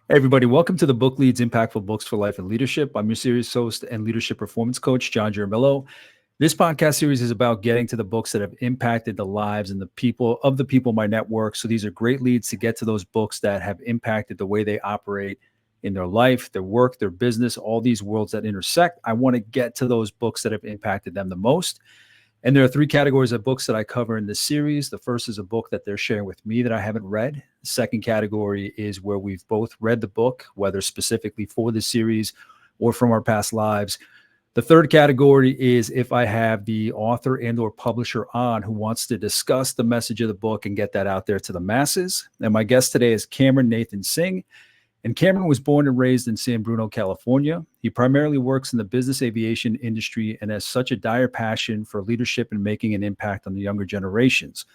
Hey everybody, welcome to the Book Leads Impactful Books for Life and Leadership. I'm your series host and leadership performance coach, John Jaramillo. This podcast series is about getting to the books that have impacted the lives and the people in my network. So these are great leads to get to those books that have impacted the way they operate in their life, their work, their business, all these worlds that intersect. I want to get to those books that have impacted them the most. And there are three categories of books that I cover in this series. The first is a book that they're sharing with me that I haven't read. The second category is where we've both read the book, whether specifically for the series or from our past lives. The third category is if I have the author and or publisher on who wants to discuss the message of the book and get that out there to the masses. And my guest today is Cameron Nathan Singh. And Cameron was born and raised in San Bruno, California. He primarily works in the business aviation industry and has such a dire passion for leadership and making an impact on the younger generations.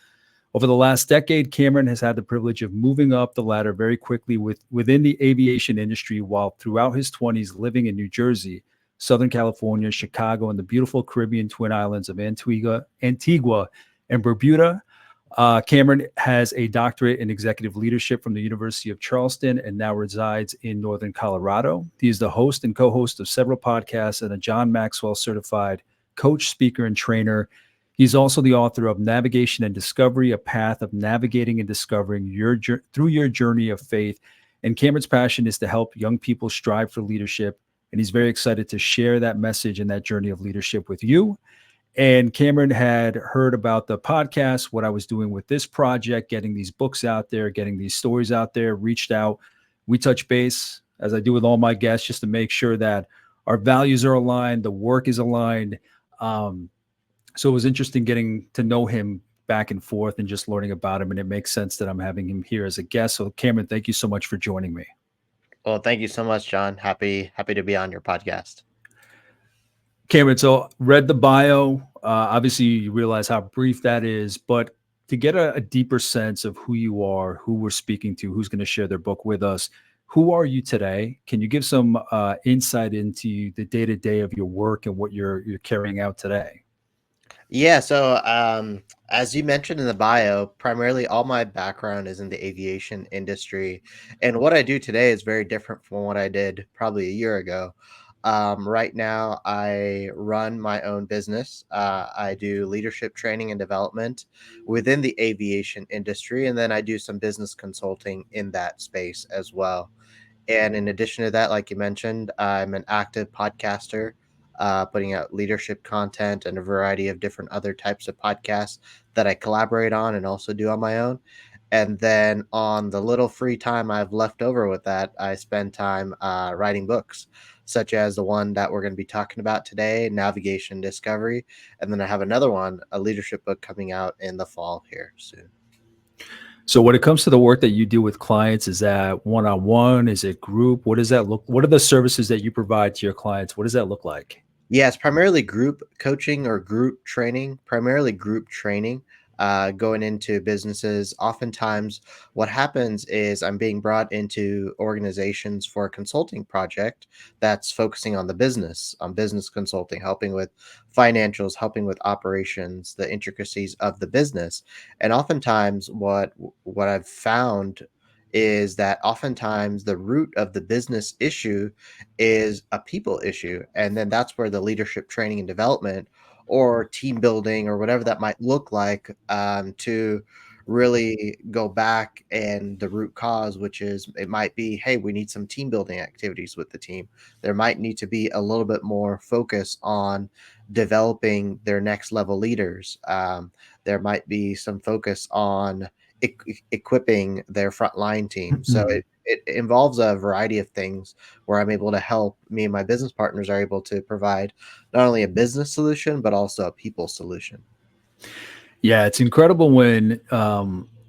Over the last decade, Cameron has had the privilege of moving up the ladder very quickly within the aviation industry, while throughout his 20s living in New Jersey, Southern California, Chicago, and the beautiful Caribbean twin islands of Antigua and Barbuda. Cameron has a doctorate in executive leadership from the University of Charleston and now resides in Northern Colorado. He is the host and co-host of several podcasts and a John Maxwell certified coach, speaker, and trainer. He's also the author of Navigation and Discovery, a path of navigating and discovering through your journey of faith. And Cameron's passion is to help young people strive for leadership. And he's very excited to share that message and that journey of leadership with you. And Cameron had heard about the podcast, what I was doing with this project, getting these books out there, getting these stories out there, reached out. We touch base, as I do with all my guests, just to make sure that our values are aligned, the work is aligned. So it was interesting getting to know him back and forth and just learning about him. And it makes sense that I'm having him here as a guest. So Cameron, thank you so much for joining me. Well, thank you so much, John. Happy to be on your podcast. Cameron, so read the bio. Obviously, you realize how brief that is, but to get a deeper sense of who you are, who we're speaking to, who's going to share their book with us, who are you today? Can you give some insight into the day-to-day of your work and what you're carrying out today? Yeah, so as you mentioned in the bio, primarily all my background is in the aviation industry. And what I do today is very different from what I did probably a year ago. Right now, I run my own business. I do leadership training and development within the aviation industry, and then I do some business consulting in that space as well. And in addition to that, like you mentioned, I'm an active podcaster, putting out leadership content and a variety of different other types of podcasts that I collaborate on and also do on my own. And then on the little free time I've left over with that, I spend time writing books, such as the one that we're going to be talking about today, Navigation Discovery. And then I have another one, a leadership book coming out in the fall here soon. So when it comes to the work that you do with clients, is that one-on-one? Is it group? What does that look? What are the services that you provide to your clients? What does that look like? Yeah, it's primarily group coaching or group training, primarily group training, going into businesses. Oftentimes, what happens is I'm being brought into organizations for a consulting project that's focusing on the business, on business consulting, helping with financials, helping with operations, the intricacies of the business. And oftentimes, what I've found is that oftentimes the root of the business issue is a people issue. And then that's where the leadership training and development or team building or whatever that might look like, to really go back and the root cause, which is it might be, hey, we need some team building activities with the team. There might need to be a little bit more focus on developing their next level leaders. There might be some focus on equipping their frontline team. So it involves a variety of things where I'm able to help. Me and my business partners are able to provide not only a business solution, but also a people solution. Yeah, it's incredible when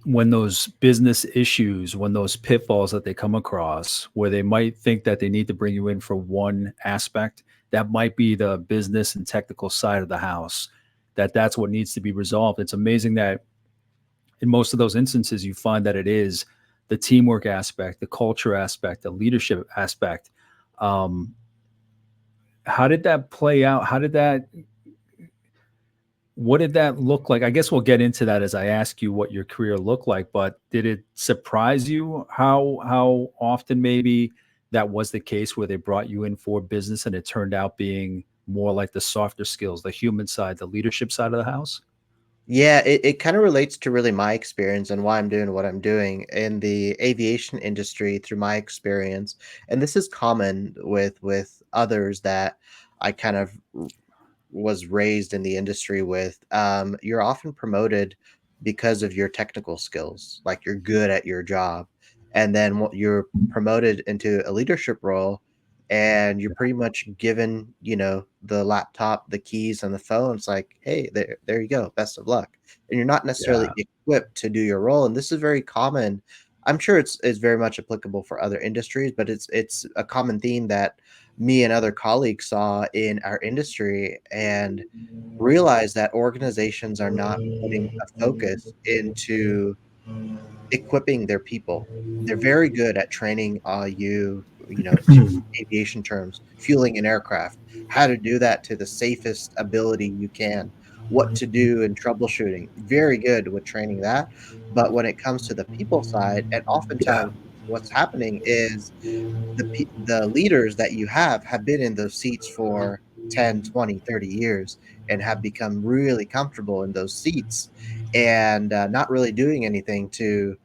those business issues, when those pitfalls that they come across, where they might think that they need to bring you in for one aspect, that might be the business and technical side of the house, that's what needs to be resolved. It's amazing that in most of those instances, you find that it is the teamwork aspect, the culture aspect, the leadership aspect. Um, how did that play out? How did that What did that look like? I guess we'll get into that as I ask you what your career looked like, but did it surprise you how often maybe that was the case where they brought you in for business and it turned out being more like the softer skills, the human side, the leadership side of the house? Yeah, it kind of relates to really my experience and why I'm doing what I'm doing in the aviation industry through my experience. And this is common with others that I kind of was raised in the industry with. You're often promoted because of your technical skills, like you're good at your job. And then what you're promoted into a leadership role and you're pretty much given, the laptop, the keys, and the phone. It's like, hey, there you go. Best of luck. And you're not necessarily Yeah. equipped to do your role. And this is very common. I'm sure it's very much applicable for other industries, but it's a common theme that me and other colleagues saw in our industry and realized that organizations are not putting a focus into equipping their people. They're very good at training to aviation terms, fueling an aircraft, how to do that to the safest ability you can, what to do in troubleshooting. Very good with training that. But when it comes to the people side, and Yeah. oftentimes what's happening is the leaders that you have been in those seats for 10, 20, 30 years and have become really comfortable in those seats and not really doing anything to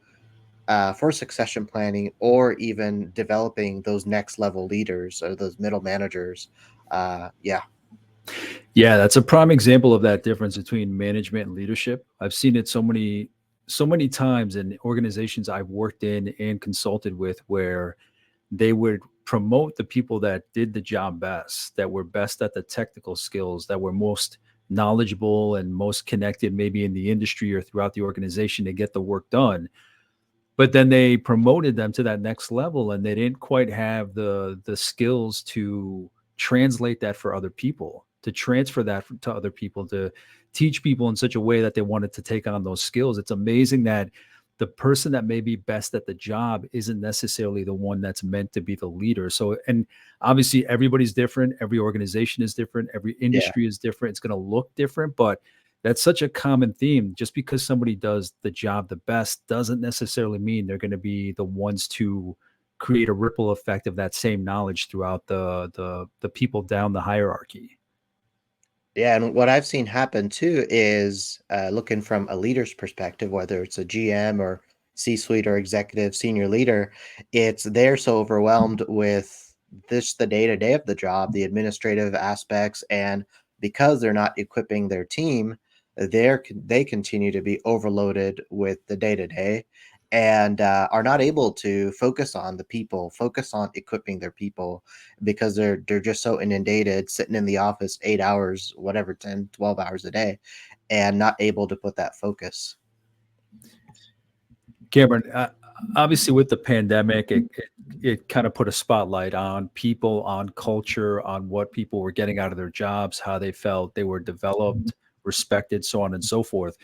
for succession planning or even developing those next level leaders or those middle managers. Yeah. Yeah, that's a prime example of that difference between management and leadership. I've seen it so many times in organizations I've worked in and consulted with where they would promote the people that did the job best, that were best at the technical skills, that were most knowledgeable and most connected maybe in the industry or throughout the organization to get the work done. But then they promoted them to that next level and they didn't quite have the skills to translate that for other people, to transfer that to other people, to teach people in such a way that they wanted to take on those skills. It's amazing that the person that may be best at the job isn't necessarily the one that's meant to be the leader. So, and obviously everybody's different, every organization is different, every Yeah. industry is different, it's going to look different, but that's such a common theme. Just because somebody does the job the best doesn't necessarily mean they're going to be the ones to create a ripple effect of that same knowledge throughout the people down the hierarchy. Yeah, and what I've seen happen too is looking from a leader's perspective, whether it's a GM or C-suite or executive senior leader, it's they're so overwhelmed with this the day-to-day of the job, the administrative aspects, and because they're not equipping their team, they continue to be overloaded with the day-to-day and are not able to focus on the people, focus on equipping their people because they're just so inundated sitting in the office 8 hours, whatever, 10, 12 hours a day, and not able to put that focus. Cameron, obviously with the pandemic, it kind of put a spotlight on people, on culture, on what people were getting out of their jobs, how they felt they were developed, respected, so on and so forth.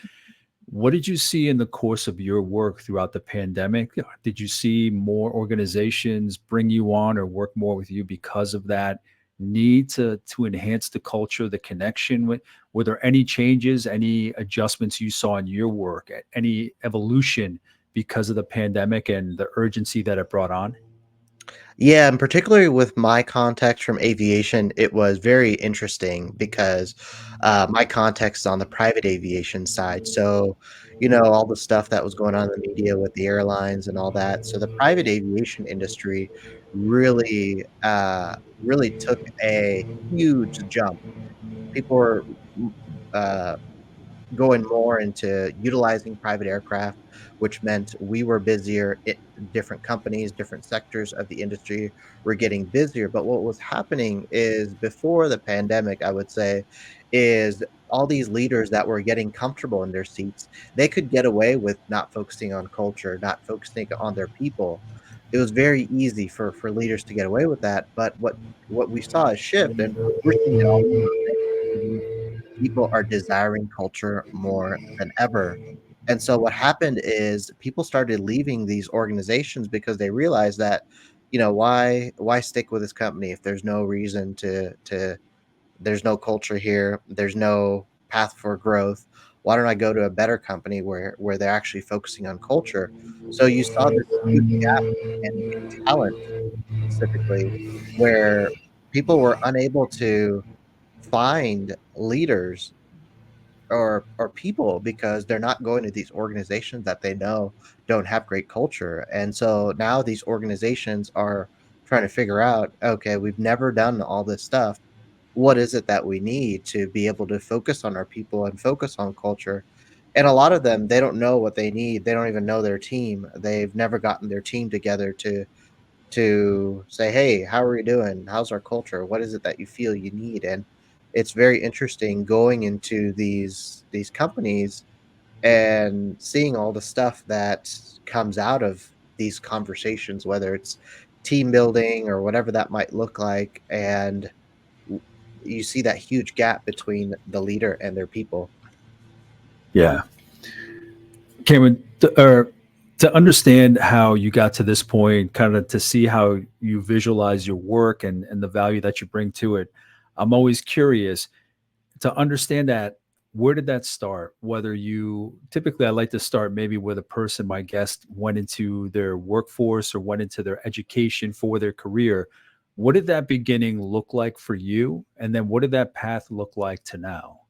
What did you see in the course of your work throughout the pandemic? Did you see more organizations bring you on or work more with you because of that need to enhance the culture, the connection? Were there any changes, any adjustments you saw in your work, any evolution because of the pandemic and the urgency that it brought on? Yeah, and particularly with my context from aviation, it was very interesting because my context is on the private aviation side. So, all the stuff that was going on in the media with the airlines and all that. So the private aviation industry really took a huge jump. People were uh, going more into utilizing private aircraft, which meant we were busier. Different companies, different sectors of the industry were getting busier. But what was happening is before the pandemic, I would say, is all these leaders that were getting comfortable in their seats, they could get away with not focusing on culture, not focusing on their people. It was very easy for leaders to get away with that. But what we saw a shift, and we're seeing it all over people are desiring culture more than ever. And so what happened is people started leaving these organizations because they realized that, why stick with this company if there's no reason to there's no culture here, there's no path for growth. Why don't I go to a better company where they're actually focusing on culture? So you saw this huge gap in talent specifically, where people were unable to find leaders or people because they're not going to these organizations that they know don't have great culture. And so now these organizations are trying to figure out, okay, we've never done all this stuff. What is it that we need to be able to focus on our people and focus on culture? And a lot of them, they don't know what they need. They don't even know their team. They've never gotten their team together to say, "Hey, how are we doing? How's our culture? What is it that you feel you need?" And it's very interesting going into these companies and seeing all the stuff that comes out of these conversations, whether it's team building or whatever that might look like, and w you see that huge gap between the leader and their people. Yeah. Cameron, to understand how you got to this point, kind of to see how you visualize your work and the value that you bring to it, I'm always curious to understand that. Where did that start? Whether you typically, I like to start maybe where the person, my guest, went into their workforce or went into their education for their career. What did that beginning look like for you? And then what did that path look like to now?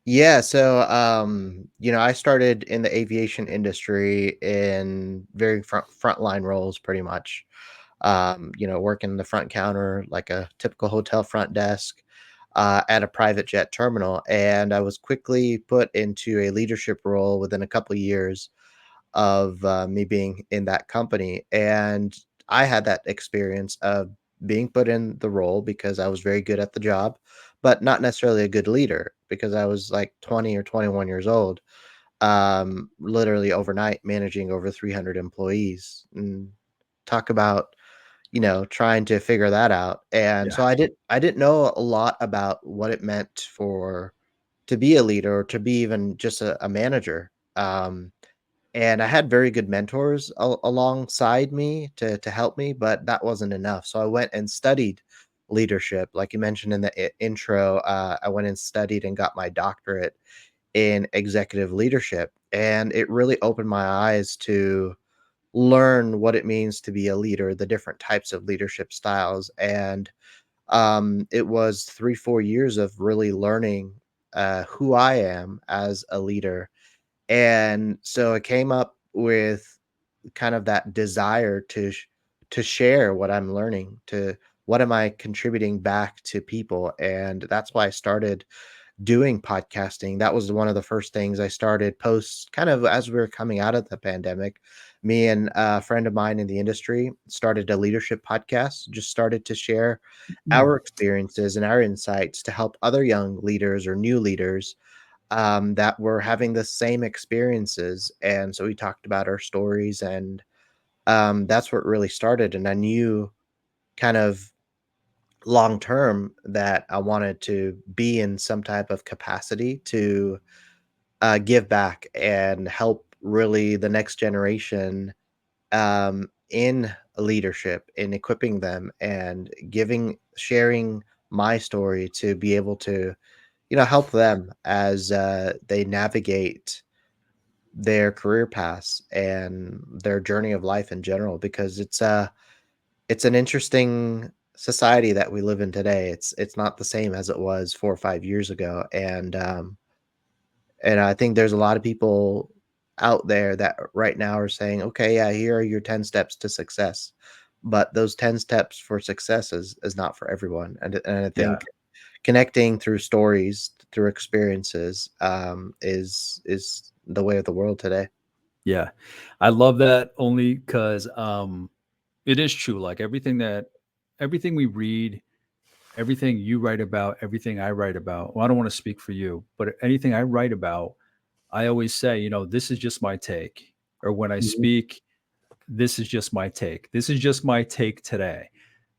Yeah, so I started in the aviation industry in very frontline roles pretty much. Working the front counter like a typical hotel front desk at a private jet terminal. And I was quickly put into a leadership role within a couple of years of me being in that company. And I had that experience of being put in the role because I was very good at the job, but not necessarily a good leader because I was like 20 or 21 years old, literally overnight managing over 300 employees. And talk about trying to figure that out. And Yeah. so I didn't know a lot about what it meant for to be a leader or to be even just a manager. And I had very good mentors alongside me to help me, but that wasn't enough. So I went and studied leadership, like you mentioned in the intro. I went and studied and got my doctorate in executive leadership, and it really opened my eyes to learn what it means to be a leader, the different types of leadership styles. And it was 3 4 years of really learning who I am as a leader. And so I came up with kind of that desire to share what I'm learning, to what am I contributing back to people. And that's why I started doing podcasting. That was one of the first things I started post kind of as we were coming out of the pandemic. Me and a friend of mine in the industry started a leadership podcast, just started to share Mm. our experiences and our insights to help other young leaders or new leaders that were having the same experiences. And so we talked about our stories, and that's what really started. And I knew kind of long term that I wanted to be in some type of capacity to give back and help really the next generation in leadership, in equipping them and sharing my story to be able to, help them as they navigate their career paths and their journey of life in general, because it's an interesting society that we live in today. It's not the same as it was 4 or 5 years ago, and I think there's a lot of people out there that right now are saying, "Okay, yeah, here are your 10 steps to success." But those 10 steps for success is not for everyone, and I Yeah. think connecting through stories, through experiences, is the way of the world today. Yeah. I love that only because it is true. Like everything we read, everything you write about, everything I write about. Well, I don't want to speak for you, but anything I write about, I always say, this is just my take. Or when I Mhm. speak, this is just my take. This is just my take today.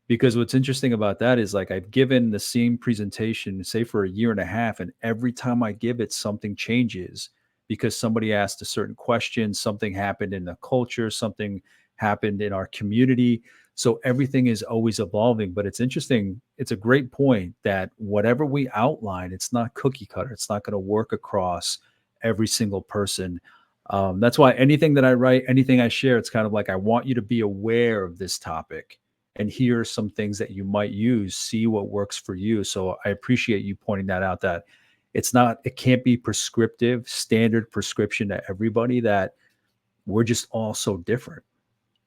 Because what's interesting about that is like I've given the same presentation, say for a year and a half, and every time I give it, something changes because somebody asked a certain question, something happened in the culture, something happened in our community. So everything is always evolving. But it's interesting. It's a great point that whatever we outline, it's not cookie cutter. It's not going to work across every single person. That's why anything that I write, anything I share, it's kind of like I want you to be aware of this topic and here are some things that you might use, see what works for you. So I appreciate you pointing that out, that it can't be prescriptive, standard prescription to everybody, that we're just all so different.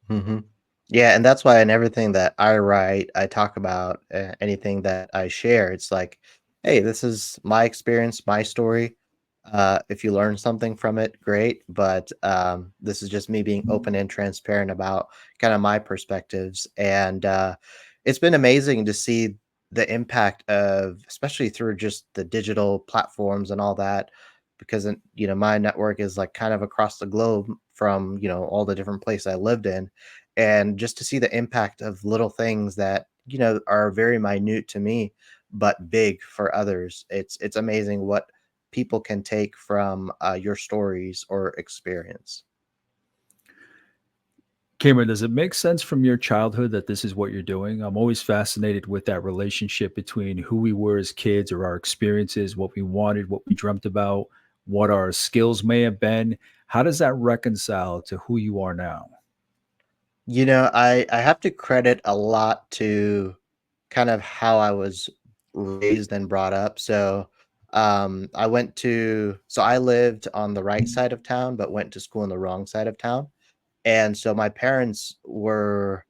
Mhm. Yeah, and that's why in everything that I write, I talk about anything that I share. It's like, hey, this is my experience, my story. If you learn something from it, great. But this is just me being open and transparent about kind of my perspectives. And it's been amazing to see the impact of, especially through just the digital platforms and all that, because my network is like kind of across the globe from all the different places I lived in, and just to see the impact of little things that are very minute to me but big for others. It's amazing what people can take from your stories or experience. Cameron, does it make sense from your childhood that this is what you're doing? I'm always fascinated with that relationship between who we were as kids or our experiences, what we wanted, what we dreamt about, what our skills may have been. How does that reconcile to who you are now? I have to credit a lot to kind of how I was raised and brought up. So I lived on the right side of town but went to school on the wrong side of town. And so my parents were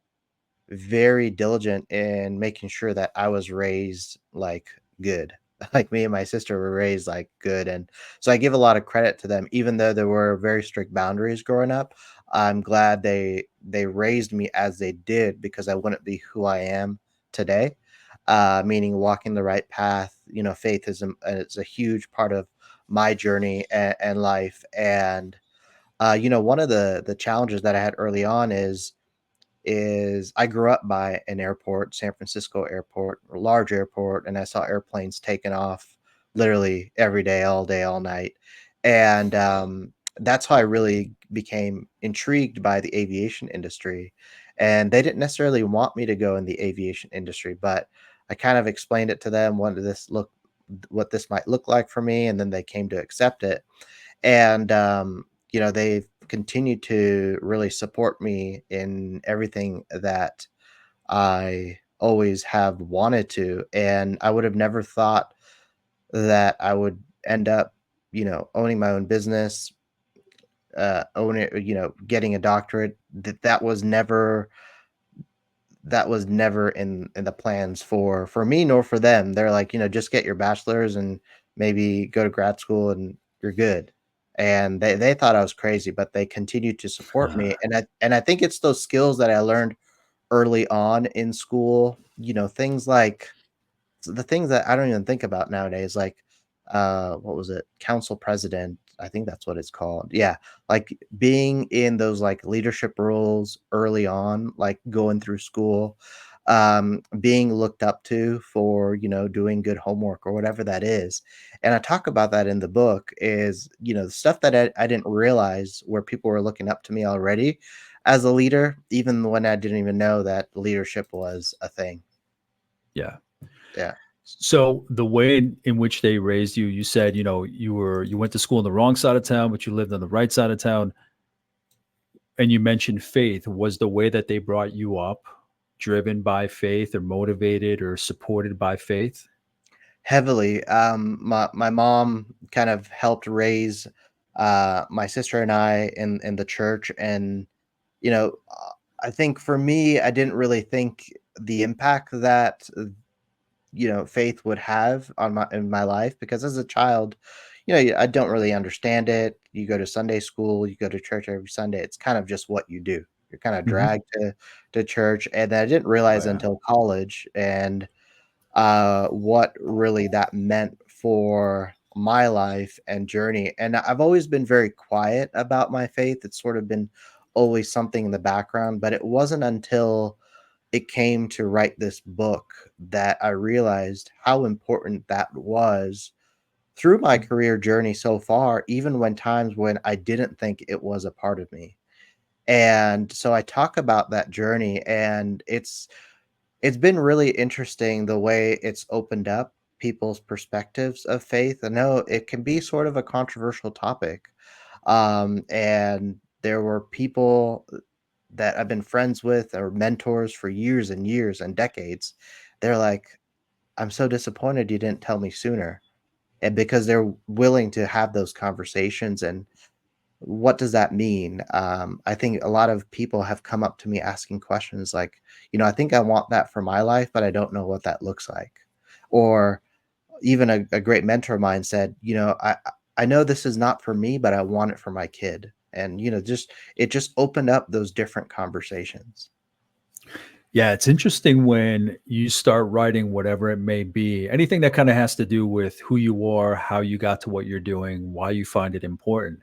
very diligent in making sure that I was raised like good. Like me and my sister were raised like good. And so I give a lot of credit to them, even though there were very strict boundaries growing up. I'm glad they raised me as they did, because I wouldn't be who I am today. Meaning walking the right path. Faith is a huge part of my journey and life. And one of the challenges that I had early on is I grew up by an airport, San Francisco airport, a large airport, and I saw airplanes taking off literally every day, all day, all night. And that's how I really became intrigued by the aviation industry. And they didn't necessarily want me to go in the aviation industry, but I kind of explained it to them, what this might look like for me, and then they came to accept it. And they've continued to really support me in everything that I always have wanted to. And I would have never thought that I would end up owning my own business, owning getting a doctorate. That was never in the plans for me nor for them. They're like, just get your bachelor's and maybe go to grad school and you're good. And they thought I was crazy, but they continued to support me. And I think it's those skills that I learned early on in school, things like the things that I don't even think about nowadays, like what was it? Council president. I think that's what it's called. Yeah. Like being in those like leadership roles early on, like going through school, being looked up to for, doing good homework or whatever that is. And I talk about that in the book is, the stuff that I didn't realize where people were looking up to me already as a leader, even when I didn't even know that leadership was a thing. Yeah. Yeah. So the way in which they raised you, you said, you went to school on the wrong side of town, but you lived on the right side of town. And you mentioned faith. Was the way that they brought you up driven by faith or motivated or supported by faith? Heavily. My mom kind of helped raise my sister and I in the church, and I think for me, I didn't really think the impact that faith would have on my life, because as a child, I don't really understand it. You go to Sunday school, you go to church every Sunday. It's kind of just what you do. You're kind of Mhm. dragged to church, and I didn't Oh, realize yeah. until college and what really that meant for my life and journey. And I've always been very quiet about my faith. It's sort of been always something in the background, but it wasn't until it came to write this book that I realized how important that was through my career journey so far, even when times when I didn't think it was a part of me. And so I talk about that journey, and it's been really interesting the way it's opened up people's perspectives of faith. I know it can be sort of a controversial topic. And there were people that I've been friends with or mentors for years and years and decades. They're like, I'm so disappointed you didn't tell me sooner. And because they're willing to have those conversations. And what does that mean? I think a lot of people have come up to me asking questions like, I think I want that for my life, but I don't know what that looks like. Or even a great mentor of mine said, I know this is not for me, but I want it for my kid. And, it just opened up those different conversations. Yeah, it's interesting when you start writing whatever it may be, anything that kind of has to do with who you are, how you got to what you're doing, why you find it important.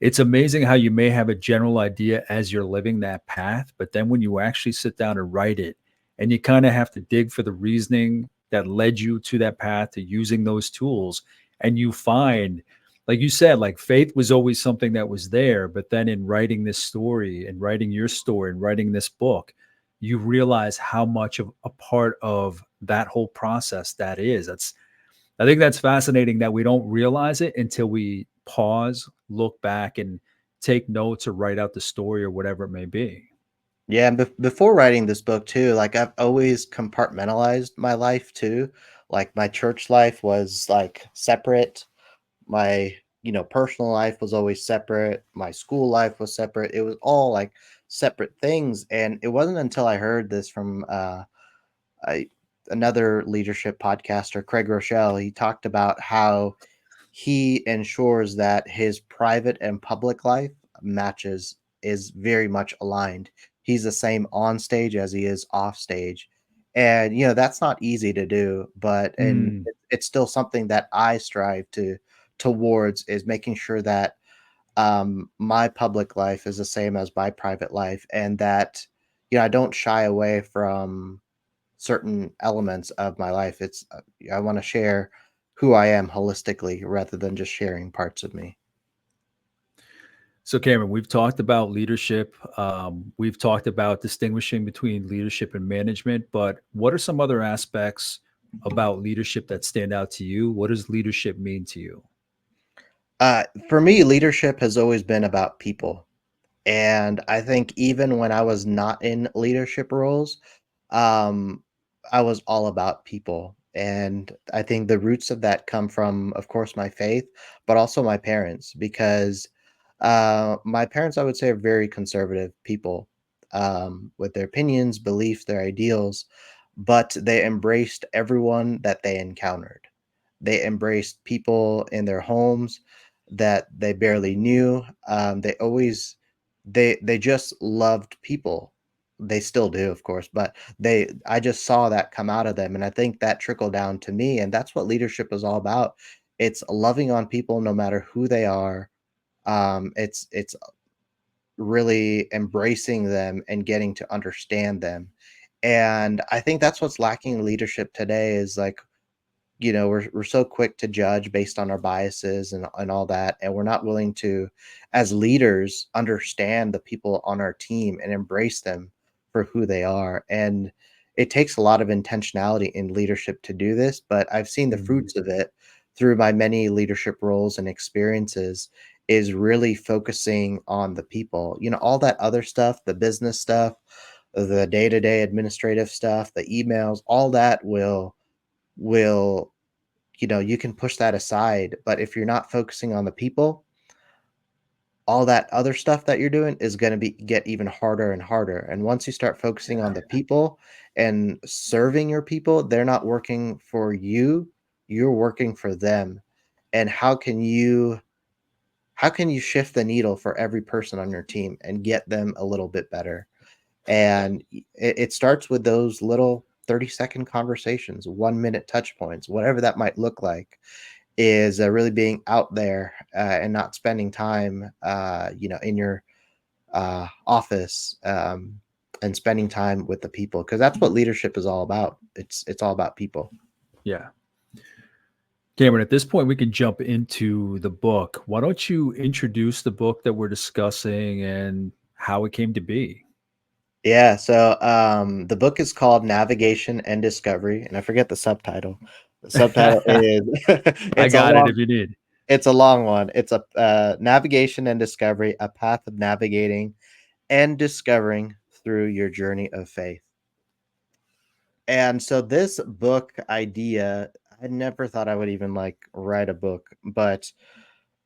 It's amazing how you may have a general idea as you're living that path, but then when you actually sit down and write it, and you kind of have to dig for the reasoning that led you to that path, to using those tools, and you find, like you said, like faith was always something that was there, but then in writing this story and writing your story and writing this book, you realize how much of a part of that whole process that is. I think that's fascinating that we don't realize it until we pause, look back, and take notes or write out the story or whatever it may be. Yeah, and before writing this book too, like I've always compartmentalized my life too. Like my church life was like separate. My, personal life was always separate. My school life was separate. It was all like separate things. And it wasn't until I heard this from I, another leadership podcaster, Craig Rochelle. He talked about how he ensures that his private and public life matches is very much aligned. He's the same on stage as he is off stage. And that's not easy to do, but Mm. it's still something that I strive to towards is making sure that my public life is the same as my private life, and that I don't shy away from certain elements of my life. I want to share who I am holistically rather than just sharing parts of me. So, Cameron, we've talked about leadership. We've talked about distinguishing between leadership and management, but what are some other aspects about leadership that stand out to you? What does leadership mean to you? For me, leadership has always been about people. And I think even when I was not in leadership roles, um, I was all about people. And I think the roots of that come from, of course, my faith, but also my parents, because my parents, I would say, are very conservative people with their opinions, beliefs, their ideals, but they embraced everyone that they encountered. They embraced people in their homes that they barely knew. They just loved people. They still do, of course, but I just saw that come out of them, and I think that trickled down to me, and that's what leadership is all about. It's loving on people no matter who they are. It's really embracing them and getting to understand them. And I think that's what's lacking in leadership today is like, we're so quick to judge based on our biases and all that, and we're not willing to, as leaders, understand the people on our team and embrace them for who they are. And it takes a lot of intentionality in leadership to do this, but I've seen the Mhm. fruits of it through my many leadership roles and experiences, is really focusing on the people. All that other stuff, the business stuff, the day-to-day administrative stuff, the emails, all that will you can push that aside, but if you're not focusing on the people, all that other stuff that you're doing is going to be get even harder and harder. And once you start focusing on the people and serving your people, they're not working for you, you're working for them. And how can you shift the needle for every person on your team and get them a little bit better? And it starts with those little 30-second conversations, 1 minute touch points, whatever that might look like, is really being out there and not spending time, in your office, and spending time with the people, because that's what leadership is all about. It's all about people. Yeah. Cameron, at this point, we can jump into the book. Why don't you introduce the book that we're discussing and how it came to be. Yeah, so the book is called Navigation and Discovery, and I forget the subtitle. The subtitle is I it's a got it long if you need. it's a long one. It's a Navigation and Discovery, a path of navigating and discovering through your journey of faith. And so this book idea, I never thought I would even like write a book, but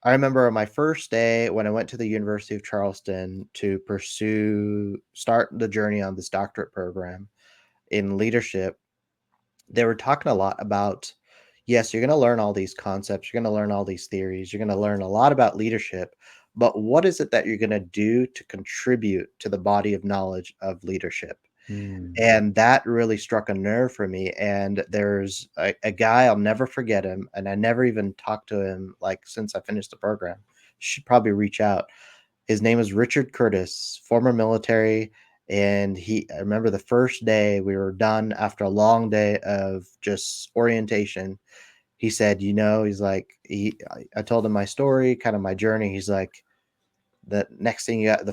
I remember my first day when I went to the University of Charleston to start the journey on this doctorate program in leadership. They were talking a lot about, yes, you're going to learn all these concepts, you're going to learn all these theories, you're going to learn a lot about leadership, but what is it that you're going to do to contribute to the body of knowledge of leadership? Mm. And that really struck a nerve for me. And there's a guy, I'll never forget him. And I never even talked to him like since I finished the program. Should probably reach out. His name is Richard Curtis, former military. And I remember the first day we were done after a long day of just orientation. He said, he's like, I told him my story, kind of my journey. He's like, the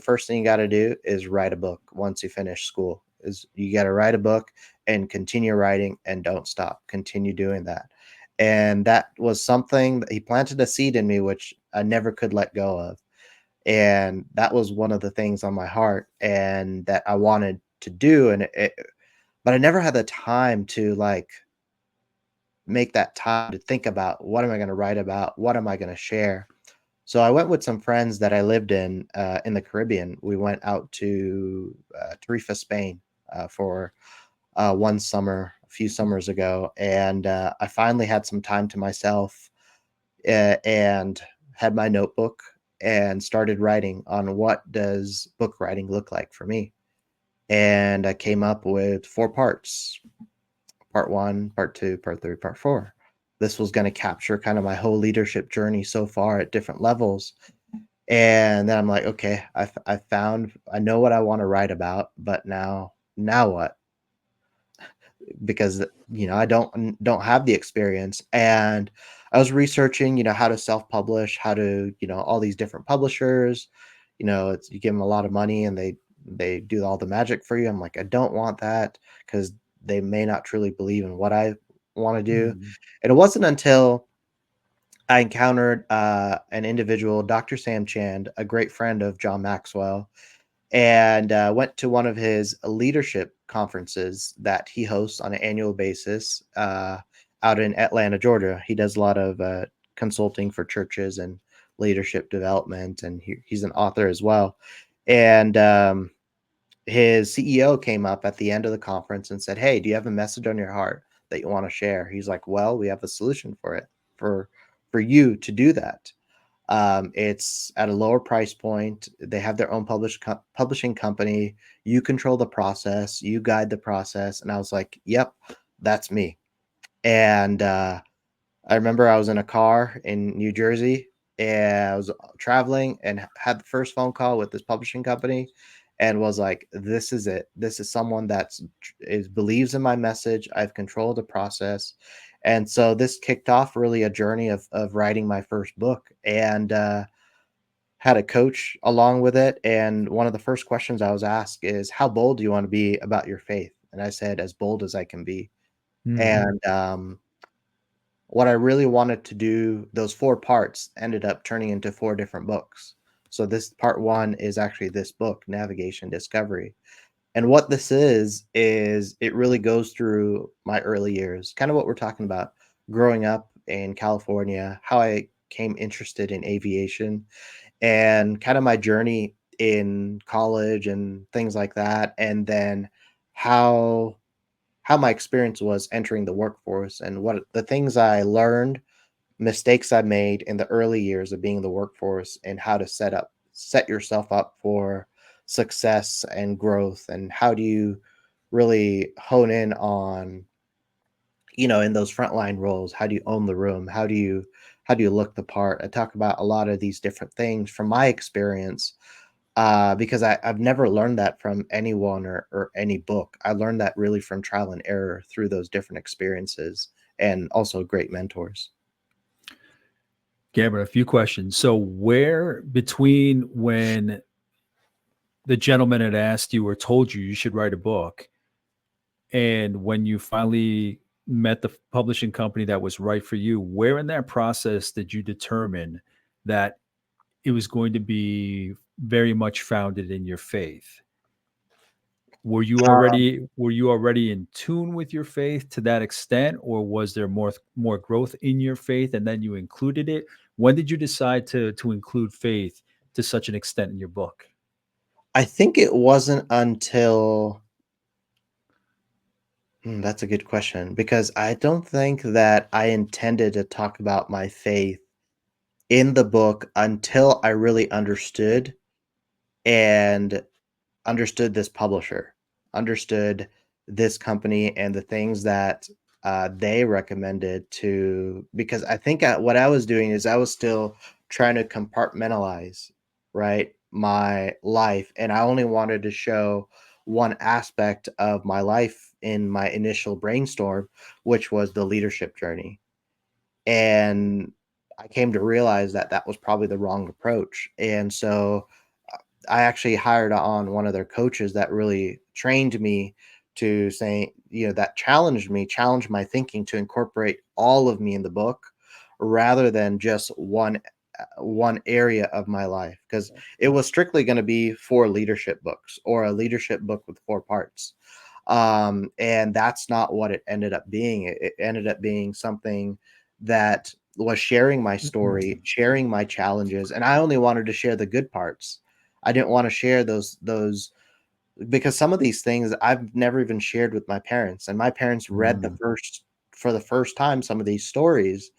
first thing you got to do is write a book once you finish school. Is you got to write a book and continue writing and don't stop. Continue doing that. And that was something that he planted a seed in me, which I never could let go of. And that was one of the things on my heart and that I wanted to do. But I never had the time to like make that time to think about what am I going to write about? What am I going to share? So I went with some friends that I lived in the Caribbean. We went out to Tarifa, Spain, for one summer, a few summers ago, and I finally had some time to myself and had my notebook and started writing on what does book writing look like for me. And I came up with 4 parts: part one, part two, part three, part four. This was going to capture kind of my whole leadership journey so far at different levels. And then I'm like, okay, I know what I want to write about, but now what? Because I don't have the experience. And I was researching, how to self-publish, how to, all these different publishers. You give them a lot of money and they do all the magic for you. I'm like, I don't want that because they may not truly believe in what I want to do. Mm. And it wasn't until I encountered an individual, Dr. Sam Chand, a great friend of John Maxwell, and went to one of his leadership conferences that he hosts on an annual basis out in Atlanta, Georgia. He does a lot of consulting for churches and leadership development, and he's an author as well. And his CEO came up at the end of the conference and said, "Hey, do you have a message on your heart that you want to share?" He's like, "Well, we have a solution for it for you to do that." It's at a lower price point. They have their own publishing company. You control the process. You guide the process. And I was like, "Yep, that's me." And I remember I was in a car in New Jersey and I was traveling and had the first phone call with this publishing company and was like, this is it. This is someone believes in my message. I've controlled the process. And so this kicked off really a journey of writing my first book and had a coach along with it. And one of the first questions I was asked is, how bold do you want to be about your faith? And I said, as bold as I can be. Mhm. And what I really wanted to do, those 4 parts ended up turning into 4 different books. So this part one is actually this book, Navigation Discovery. And what this is it really goes through my early years, kind of what we're talking about, growing up in California, how I came interested in aviation and kind of my journey in college and things like that. And then how my experience was entering the workforce and what the things I learned, mistakes I made in the early years of being in the workforce, and how to set yourself up for success and growth, and how do you really hone in on, in those frontline roles, how do you own the room, how do you look the part. I talk about a lot of these different things from my experience, because I've never learned that from anyone or any book. I learned that really from trial and error through those different experiences and also great mentors. Gabriel, a few questions. So where between when the gentleman had asked you or told you should write a book, and when you finally met the publishing company that was right for you, where in that process did you determine that it was going to be very much founded in your faith? Were you already in tune with your faith to that extent, or was there more growth in your faith and then you included it? When did you decide to include faith to such an extent in your book? I think it wasn't until that's a good question because I don't think that I intended to talk about my faith in the book until I really and understood this publisher, understood this company and the things that they recommended to. Because I think what I was doing is I was still trying to compartmentalize, right, my life, and I only wanted to show one aspect of my life in my initial brainstorm, which was the leadership journey. And I came to realize that that was probably the wrong approach. And so I actually hired on one of their coaches that really trained me to say, that challenged my thinking to incorporate all of me in the book rather than just one area of my life, because it was strictly going to be 4 leadership books or a leadership book with 4 parts. And that's not what it ended up being. It ended up being something that was sharing my story, sharing my challenges, and I only wanted to share the good parts. I didn't want to share those because some of these things I've never even shared with my parents, and my parents read Mm. for the first time some of these stories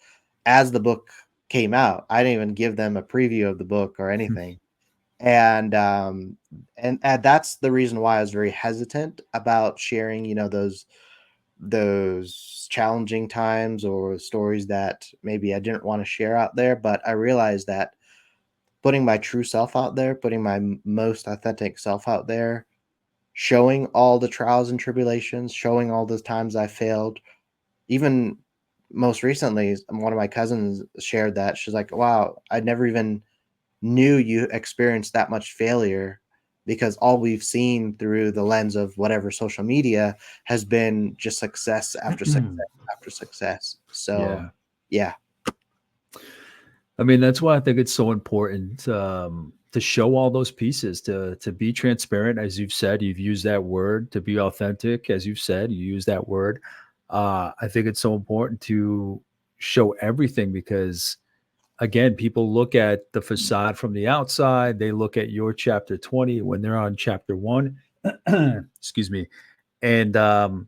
as the book came out. I didn't even give them a preview of the book or anything. And that's the reason why I was very hesitant about sharing, those challenging times or stories that maybe I didn't want to share out there. But I realized that putting my true self out there, putting my most authentic self out there, showing all the trials and tribulations, showing all the times I failed. Even most recently, one of my cousins shared that. She's like, wow, I never even knew you experienced that much failure, because all we've seen through the lens of whatever social media has been just success after success after success. So, Yeah. yeah. I mean, that's why I think it's so important to show all those pieces, to be transparent, as you've said. You've used that word, to be authentic, as you've said. You use that word. I think it's so important to show everything because, again, people look at the facade from the outside. They look at your chapter 20 when they're on chapter 1. Excuse me. And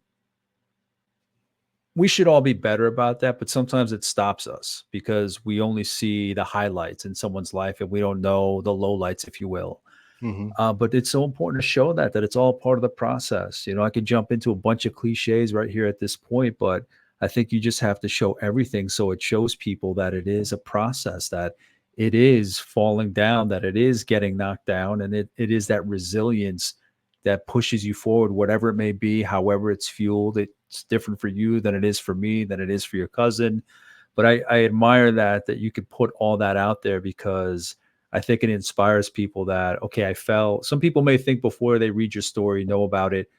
we should all be better about that, but sometimes it stops us because we only see the highlights in someone's life and we don't know the lowlights, if you will. Hmm. But it's so important to show that it's all part of the process. I could jump into a bunch of cliches right here at this point, but I think you just have to show everything so it shows people that it is a process, that it is falling down, that it is getting knocked down, and it is that resilience that pushes you forward, whatever it may be, however it's fueled. It's different for you than it is for me, than it is for your cousin. But I admire that you could put all that out there because I think it inspires people that, okay, I fell. Some people may think before they read your story, know about it,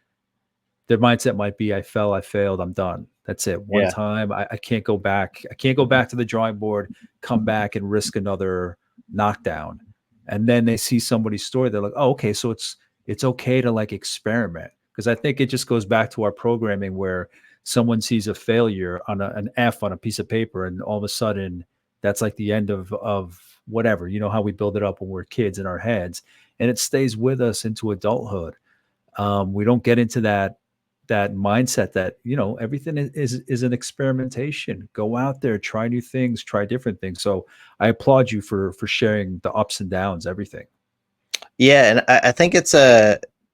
their mindset might be, I fell, I failed, I'm done. That's it. One Yeah. time, I can't go back. I can't go back to the drawing board, come back and risk another knockdown. And then they see somebody's story, they're like, oh, okay, so it's okay to like experiment. Because I think it just goes back to our programming where someone sees a failure on an F on a piece of paper, and all of a sudden that's like the end of whatever. You know how we build it up when we're kids in our heads, and it stays with us into adulthood. We don't get into that mindset that everything is an experimentation. Go out there, try new things, try different things. So I applaud you for sharing the ups and downs, everything. Yeah, and I think it's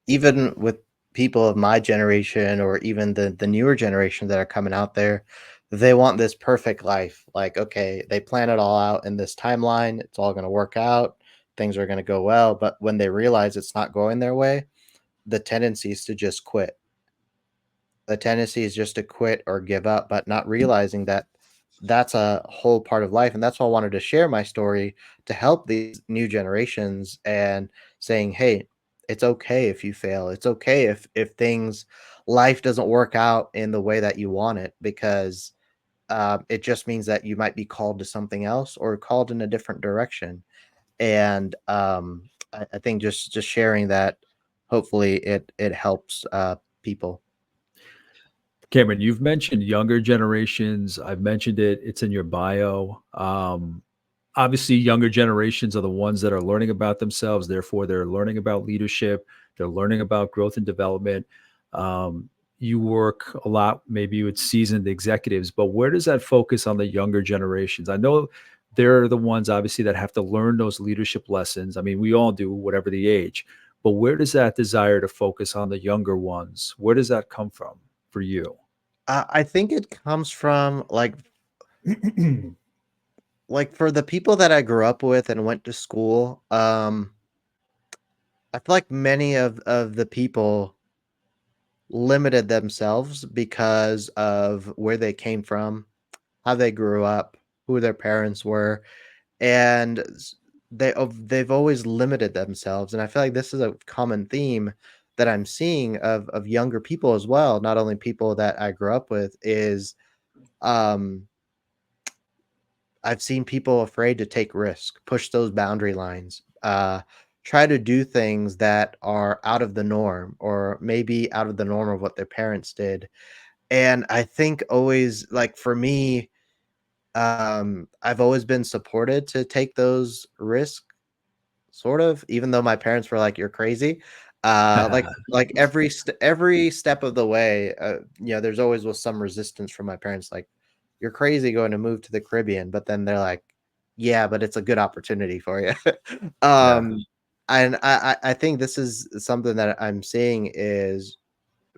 even with people of my generation or even the newer generation that are coming out there, they want this perfect life. Like, okay, they plan it all out in this timeline. It's all going to work out. Things are going to go well. But when they realize it's not going their way, the tendency is to just quit. The tendency is just to quit or give up, but not realizing that that's a whole part of life. And that's why I wanted to share my story to help these new generations and saying, hey, it's okay if you fail. It's okay if things life doesn't work out in the way that you want it, because it just means that you might be called to something else or called in a different direction. And I think just sharing that, hopefully it helps people. Cameron, you've mentioned younger generations. I've mentioned it. It's in your bio. Obviously, younger generations are the ones that are learning about themselves. Therefore, they're learning about leadership. They're learning about growth and development. Um, you work a lot, maybe with seasoned executives, but where does that focus on the younger generations? I know they're the ones, obviously, that have to learn those leadership lessons. I mean, we all do, whatever the age. But where does that desire to focus on the younger ones? Where does that come from for you? I think it comes from like for the people that I grew up with and went to school. I feel like many of the people limited themselves because of where they came from, how they grew up, who their parents were, and they've always limited themselves. And I feel like this is a common theme that I'm seeing of younger people as well, not only people that I grew up with, is um I've seen people afraid to take risk, push those boundary lines, try to do things that are out of the norm or maybe out of the norm of what their parents did. And I think always, like for me, I've always been supported to take those risks, sort of, even though my parents were like, "You're crazy." Like every step of the way, there's always was some resistance from my parents, like, "You're crazy going to move to the Caribbean," but then they're like, "Yeah, but it's a good opportunity for you." Yeah. Um, and I think this is something that I'm seeing is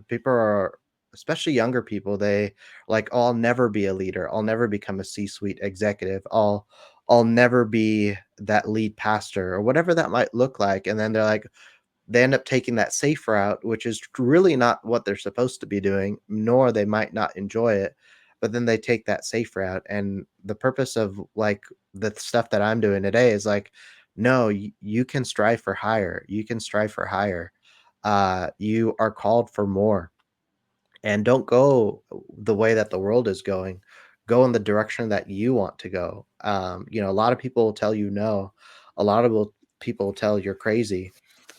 people are, especially younger people, they like, "Oh, I'll never be a leader. I'll never become a C-suite executive. I'll never be that lead pastor," or whatever that might look like. And then they end up taking that safe route, which is really not what they're supposed to be doing, nor they might not enjoy it. But then they take that safe route. And the purpose of like the stuff that I'm doing today is like, no, you can strive for higher. You can strive for higher. You are called for more, and don't go the way that the world is going. Go in the direction that you want to go. A lot of people will tell you no. A lot of people will tell you're crazy,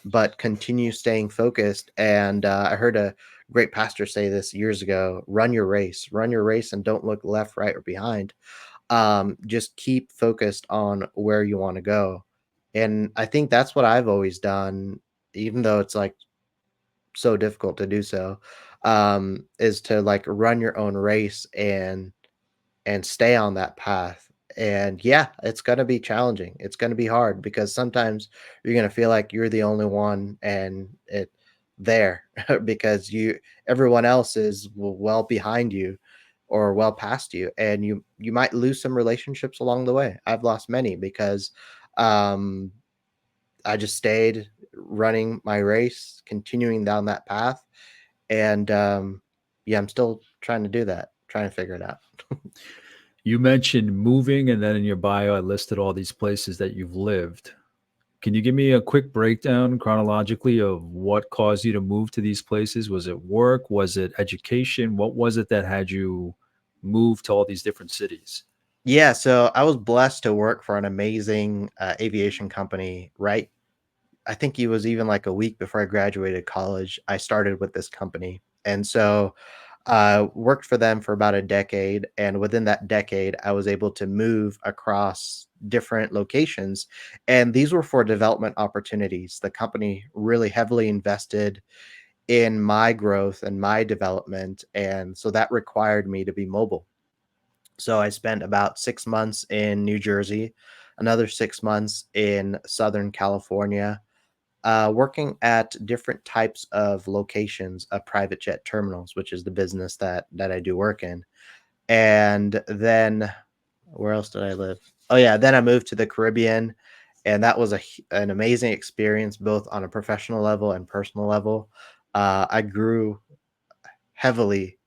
but continue staying focused. And I heard a great pastor say this years ago: run your race, and don't look left, right, or behind. Just keep focused on where you want to go. And I think that's what I've always done, even though it's like so difficult to do so, is to like run your own race and stay on that path. And yeah, it's gonna be challenging. It's gonna be hard because sometimes you're gonna feel like you're the only one and it there because you everyone else is well behind you or well past you, and you might lose some relationships along the way. I've lost many because um I just stayed running my race, continuing down that path, and, yeah, I'm still trying to do that, trying to figure it out. You mentioned moving, and then in your bio, I listed all these places that you've lived. Can you give me a quick breakdown chronologically of what caused you to move to these places? Was it work? Was it education? What was it that had you move to all these different cities? Yeah, so I was blessed to work for an amazing, aviation company, right? I think it was even, like, a week before I graduated college, I started with this company, and so, worked for them for about a decade, and within that decade, I was able to move across different locations, and these were for development opportunities. The company really heavily invested in my growth and my development, and so that required me to be mobile. So I spent about 6 months in New Jersey, another 6 months in Southern California, working at different types of locations of private jet terminals, which is the business that I do work in. And then where else did I live? Oh yeah, then I moved to the Caribbean, and that was an amazing experience both on a professional level and personal level. I grew heavily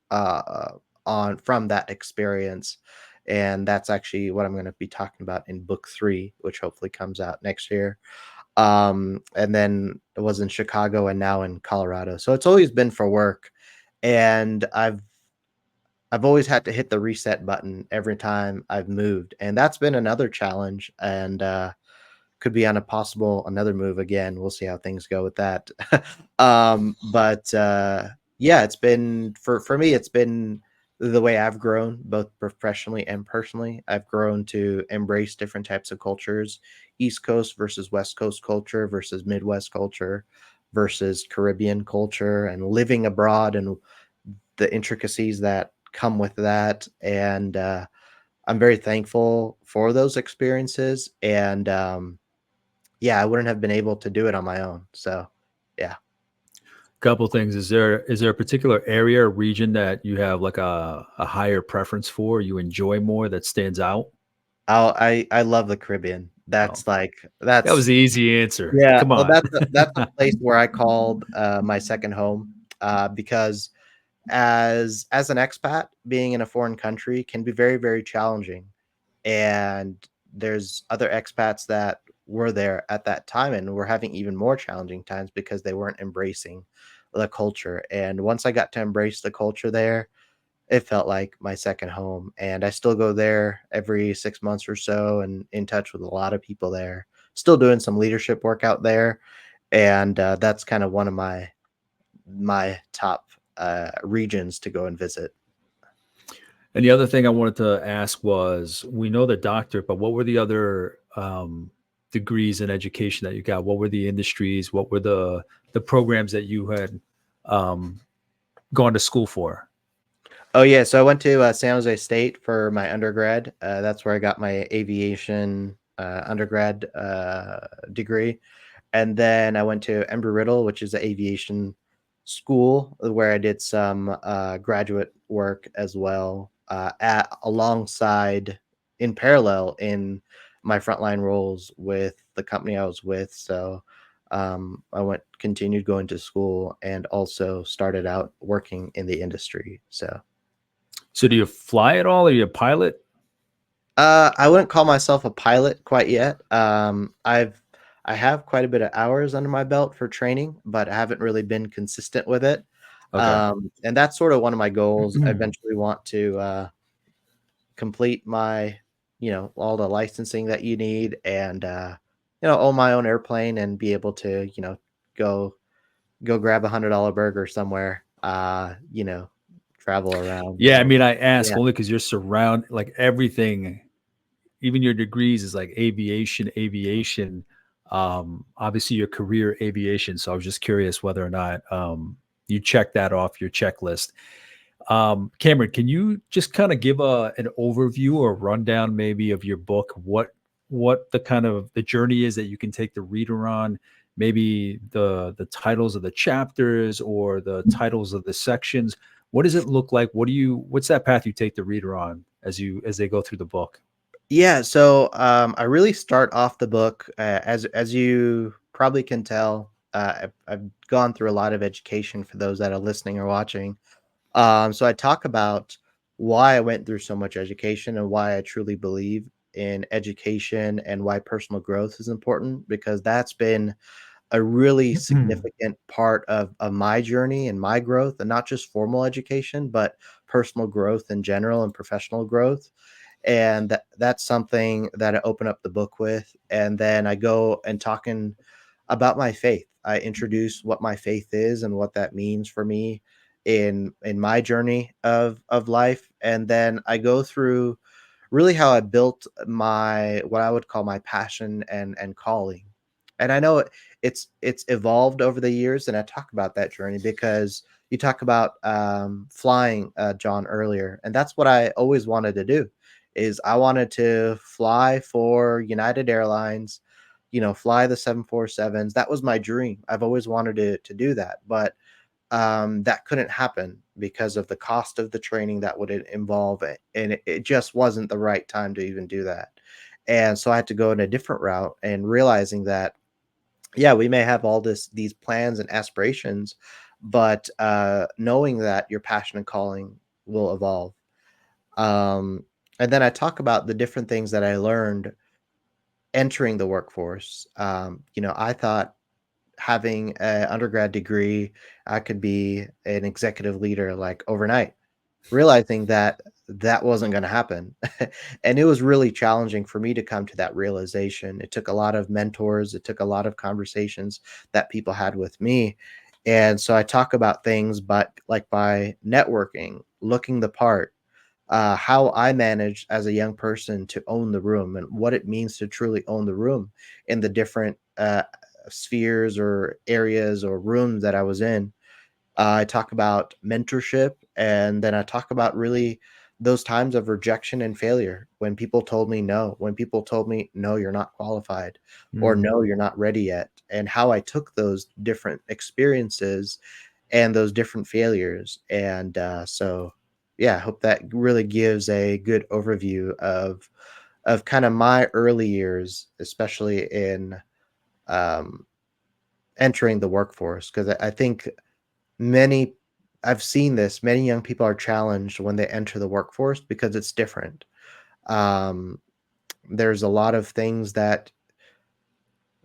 on from that experience, and that's actually what I'm going to be talking about in book 3, which hopefully comes out next year. And then was in Chicago and now in Colorado. So it's always been for work, and I've always had to hit the reset button every time I've moved, and that's been another challenge, and could be on a possible another move again. We'll see how things go with that. But yeah, it's been for me, it's been the way I've grown both professionally and personally. I've grown to embrace different types of cultures, East Coast versus West Coast culture versus Midwest culture versus Caribbean culture, and living abroad and the intricacies that come with that. And I'm very thankful for those experiences. And yeah, I wouldn't have been able to do it on my own. So, yeah. Couple things. Is there a particular area or region that you have like a higher preference for, you enjoy more that stands out? I love the Caribbean. Oh, That's like that was that's the easy answer. yeah, Come well, on. that's a place where I called, my second home, because as an expat, being in a foreign country can be very, very challenging. And there's other expats that were there at that time and were having even more challenging times because they weren't embracing the culture. And once I got to embrace the culture there, it felt like my second home. And I still go there every 6 months or so and in touch with a lot of people there. Still doing some leadership work out there. And that's kind of one of my top regions to go and visit. And the other thing I wanted to ask was, we know the doctorate, but what were the other degrees in education that you got? What were the industries? What were the programs that you had um, gone to school for? Oh yeah, so I went to San Jose State for my undergrad. That's where I got my aviation undergrad degree, and then I went to Embry-Riddle, which is an aviation school where I did some graduate work as well, at alongside in parallel in my frontline roles with the company I was with. So I went continued going to school and also started out working in the industry. So. So do you fly at all? Are you a pilot? I wouldn't call myself a pilot quite yet. I have quite a bit of hours under my belt for training, but I haven't really been consistent with it. Okay. And that's sort of one of my goals. I eventually want to complete my, all the licensing that you need, and own my own airplane and be able to, go grab $100 burger somewhere. Travel around. Yeah, I And mean, I ask yeah, only because you're surrounded, like everything, even your degrees is like aviation. Obviously, your career aviation. So I was just curious whether or not you check that off your checklist. Cameron, can you just kind of give an overview or rundown maybe of your book? What the kind of the journey is that you can take the reader on? Maybe the titles of the chapters or the titles of the sections. What does it look like? What's that path you take the reader on as they go through the book? Yeah, so I really start off the book, as you probably can tell. I've gone through a lot of education for those that are listening or watching. So I talk about why I went through so much education and why I truly believe in education and why personal growth is important, because that's been a really significant part of my journey and my growth, and not just formal education, but personal growth in general and professional growth. And that's something that I open up the book with. And then I go and talking about my faith. I introduce what my faith is and what that means for me in my journey of life. And then I go through really how I built my what I would call my passion and calling. And I know it's evolved over the years, and I talk about that journey because you talk about flying, John, earlier, and that's what I always wanted to do. Is I wanted to fly for United Airlines, fly the 747s. That was my dream. I've always wanted to do that, but that couldn't happen because of the cost of the training that would involve it, and it just wasn't the right time to even do that. And so I had to go in a different route, and realizing that, yeah, we may have all these plans and aspirations, but knowing that your passion and calling will evolve. Um, and then I talk about the different things that I learned entering the workforce. I thought having an undergrad degree, I could be an executive leader like overnight, realizing that that wasn't going to happen. And it was really challenging for me to come to that realization. It took a lot of mentors, it took a lot of conversations that people had with me. And so I talk about things, but like by networking, looking the part, how I managed as a young person to own the room and what it means to truly own the room in the different spheres or areas or rooms that I was in. I talk about mentorship, and then I talk about really those times of rejection and failure when people told me no, when people told me, no, you're not qualified, or Mm. no, you're not ready yet, and how I took those different experiences and those different failures. And so, yeah, I hope that really gives a good overview of kind of my early years, especially in um, entering the workforce, because I think many I've seen this, many young people are challenged when they enter the workforce because it's different. Um, there's a lot of things that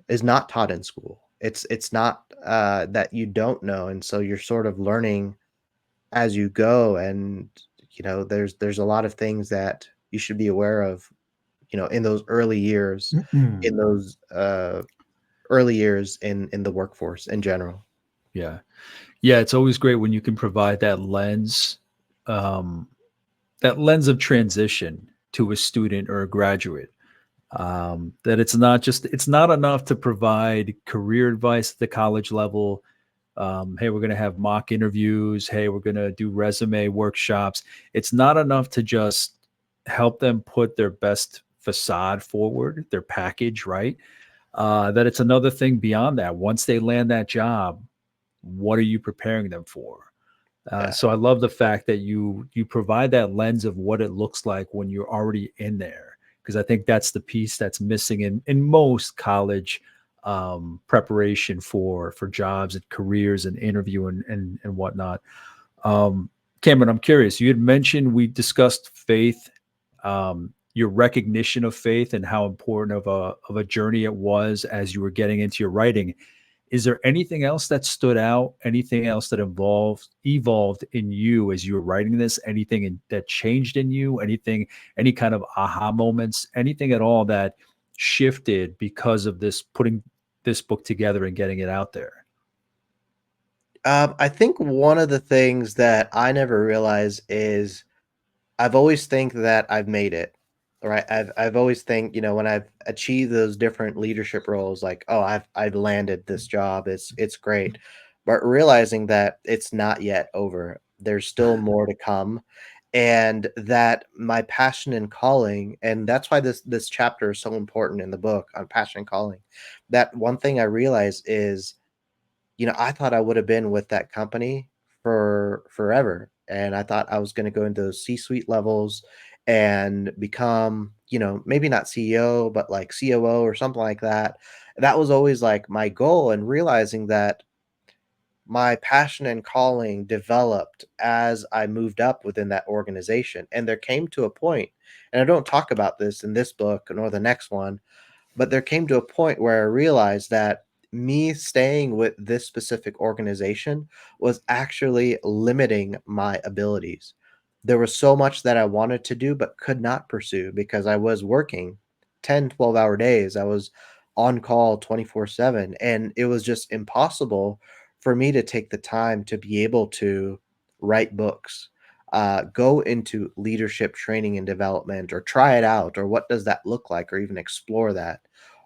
is not taught in school. It's not that you don't know, and so you're sort of learning as you go. And there's a lot of things that you should be aware of, in those early years, in those early years in the workforce in general. Yeah. Yeah, it's always great when you can provide um, that lens of transition to a student or a graduate. That it's not enough to provide career advice at the college level. Hey, we're going to have mock interviews. Hey, we're going to do resume workshops. It's not enough to just help them put their best facade forward, their package, right? That it's another thing beyond that. Once they land that job, what are you preparing them for? Yeah. So I love the fact that you provide that lens of what it looks like when you're already in there, because I think that's the piece that's missing in most college preparation for jobs and careers and interview and whatnot. Um, Cameron, I'm curious. You had mentioned we discussed faith, your recognition of faith, and how important of a journey it was as you were getting into your writing. Is there anything else that stood out? Anything else that evolved in you as you were writing this? That changed in you? Any kind of aha moments? Anything at all that shifted because of this putting this book together and getting it out there? I think one of the things that I never realized is I've always think that I've made it, right? I've always think, when I've achieved those different leadership roles, like, oh, I've landed this job. It's great. But realizing that it's not yet over. There's still more to come. And that my passion and calling, and that's why this chapter is so important in the book on passion and calling. That one thing I realized is, I thought I would have been with that company for forever, and I thought I was gonna go into those C-suite levels and become, maybe not CEO, but like COO or something like that. That was always like my goal, and realizing that my passion and calling developed as I moved up within that organization. And there came to a point, and I don't talk about this in this book nor the next one, but there came to a point where I realized that me staying with this specific organization was actually limiting my abilities. There was so much that I wanted to do but could not pursue because I was working 10, 12-hour days. I was on call 24/7, and it was just impossible for me to take the time to be able to write books, go into leadership training and development, or try it out, or what does that look like, or even explore that,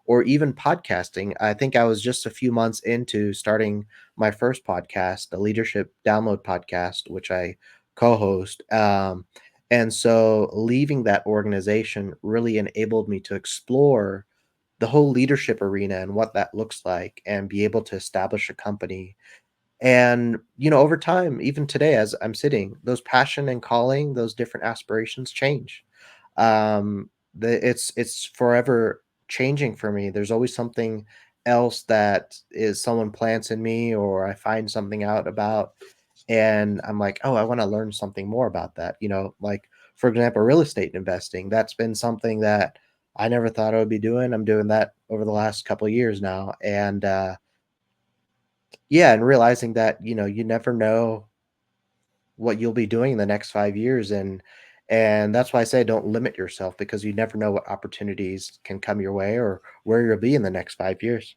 or even podcasting. I think I was just a few months into starting my first podcast, the Leadership Download podcast, which I co-host. And so leaving that organization really enabled me to explore the whole leadership arena and what that looks like, and be able to establish a company. And, over time, even today, as I'm sitting, those passion and calling, those different aspirations change. It's forever changing for me. There's always something else that is someone plants in me, or I find something out about, and I'm like, oh, I want to learn something more about that. Like, for example, real estate investing. That's been something that I never thought I would be doing. I'm doing that over the last couple of years now, and Yeah, and realizing that, you never know what you'll be doing in the next 5 years, and that's why I say don't limit yourself because you never know what opportunities can come your way or where you'll be in the next 5 years.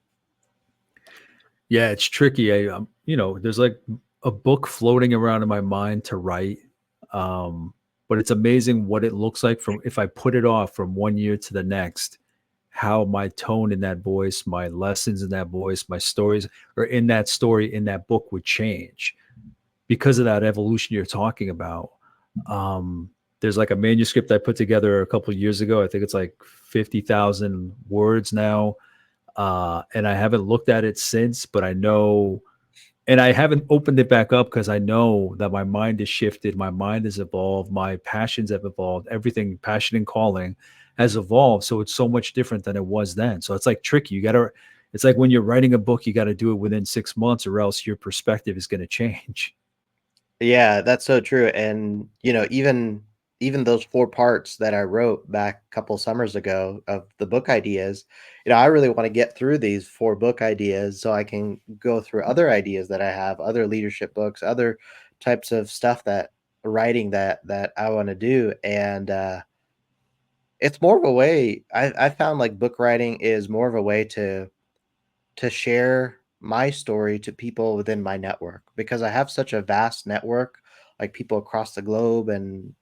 Yeah, it's tricky. There's like a book floating around in my mind to write. But it's amazing what it looks like from if I put it off from 1 year to the next, how my tone in that voice, my lessons in that voice, my stories or in that story in that book would change because of that evolution you're talking about. There's like a manuscript I put together a couple of years ago. I think it's like 50,000 words now. And I haven't looked at it since, but I know, and I haven't opened it back up because I know that my mind has shifted, my mind has evolved, my passions have evolved, everything, passion and calling has evolved. So it's so much different than it was then. So it's like tricky. It's like when you're writing a book, you got to do it within 6 months or else your perspective is going to change. Yeah, that's so true, and, even those 4 parts that I wrote back a couple summers ago of the book ideas, I really wanna get through these 4 book ideas so I can go through other ideas that I have, other leadership books, other types of stuff that writing that I wanna do, and, it's more of a way I found, like, book writing is more of a way to share my story to people within my network because I have such a vast network, like people across the globe and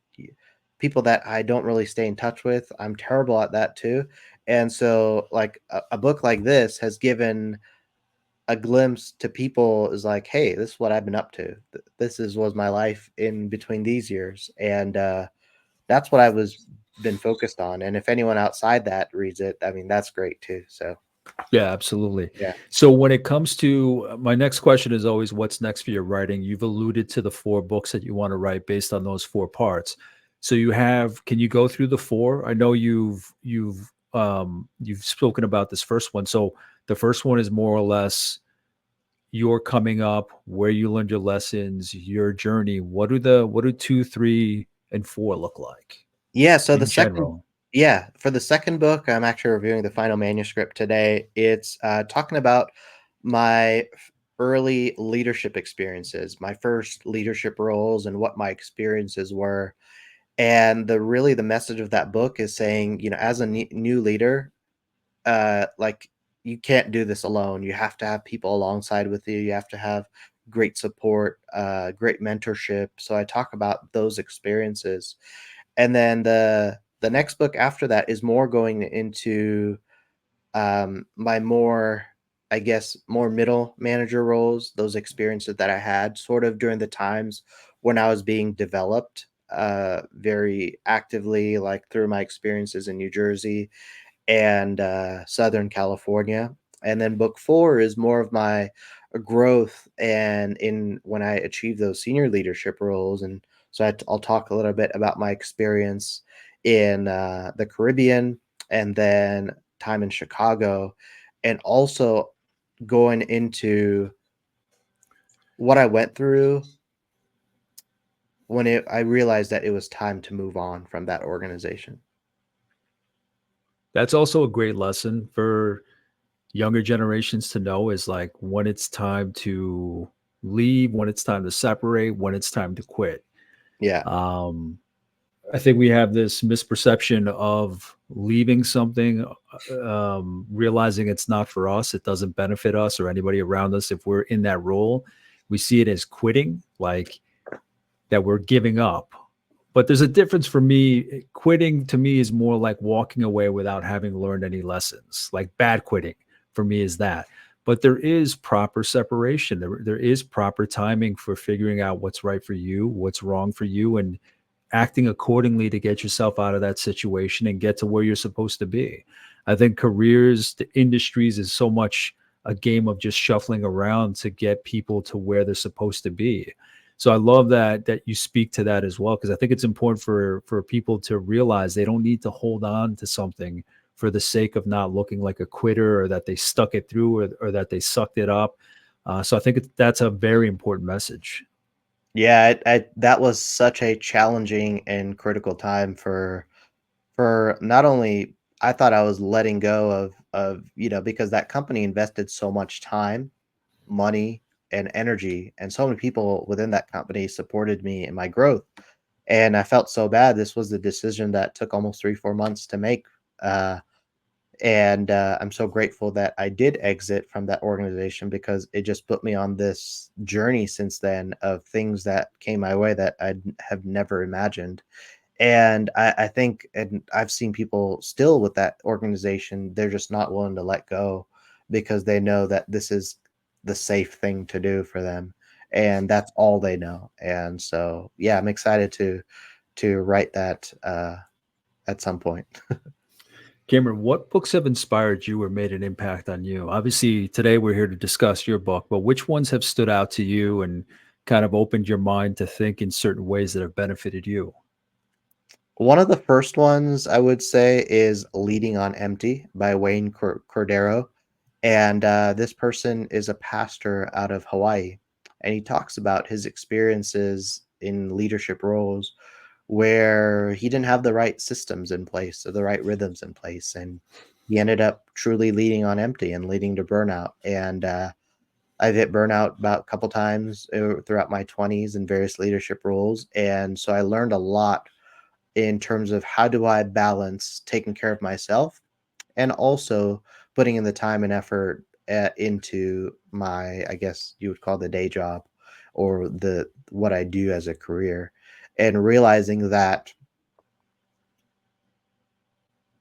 people that I don't really stay in touch with. I'm terrible at that too. And so, like a book like this has given a glimpse to people is like, hey, this is what I've been up to. This is was my life in between these years. And that's what I was been focused on. And if anyone outside that reads it, I mean, that's great too. So, Yeah, absolutely. yeah. So when it comes to my next question is always what's next for your writing? You've alluded to the 4 books that you want to write based on those 4 parts. So can you go through the four? I know you've spoken about this first one. So the first one is more or less your coming up, where you learned your lessons, your journey. What do 2, 3, and 4 look like Yeah, so the in second general? yeah, for the second book, I'm actually reviewing the final manuscript today. It's, talking about my early leadership experiences, my first leadership roles and what my experiences were, and the message of that book is saying, as a new leader, like, you can't do this alone. You have to have people alongside with you. You have to have great support, great mentorship. So I talk about those experiences. And then the next book after that is more going into my more, I guess, more middle manager roles, those experiences that I had sort of during the times when I was being developed very actively, like through my experiences in New Jersey and Southern California. And then book four is more of my growth and in when I achieve those senior leadership roles. And so I'll talk a little bit about my experience in the Caribbean and then time in Chicago, and also going into what I went through when I realized that it was time to move on from that organization. That's also a great lesson for younger generations to know is like when it's time to leave, when it's time to separate, when it's time to quit. Yeah. Um, I think we have this misperception of leaving something, realizing it's not for us, it doesn't benefit us or anybody around us. If we're in that role, we see it as quitting, like that we're giving up. But there's a difference for me. Quitting to me is more like walking away without having learned any lessons. Like bad quitting for me is that. But there is proper separation. There is proper timing for figuring out what's right for you, what's wrong for you, and acting accordingly to get yourself out of that situation and get to where you're supposed to be. I think careers, the industries is so much a game of just shuffling around to get people to where they're supposed to be. So I love that you speak to that as well because I think it's important for people to realize they don't need to hold on to something for the sake of not looking like a quitter or that they stuck it through or that they sucked it up. So I think that's a very important message. Yeah, that was such a challenging and critical time for not only I thought I was letting go of because that company invested so much time, money, and energy, and so many people within that company supported me in my growth. And I felt so bad. This was the decision that took almost 3, 4 months to make. Uh, and I'm so grateful that I did exit from that organization, because it just put me on this journey since then of things that came my way that I have never imagined. And I think, and I've seen people still with that organization, they're just not willing to let go, because they know that this is the safe thing to do for them. And that's all they know. And so, yeah, I'm excited to write that at some point. Cameron, what books have inspired you or made an impact on you? Obviously, today we're here to discuss your book, but which ones have stood out to you and kind of opened your mind to think in certain ways that have benefited you? One of the first ones I would say is Leading on Empty by Wayne Cordero. And this person is a pastor out of Hawaii. And he talks about his experiences in leadership roles where he didn't have the right systems in place or the right rhythms in place. And he ended up truly leading on empty and leading to burnout. And I've hit burnout about a couple times throughout my 20s in various leadership roles. And so I learned a lot in terms of how do I balance taking care of myself and also putting in the time and effort into my, I guess you would call the day job, or the what I do as a career, and realizing that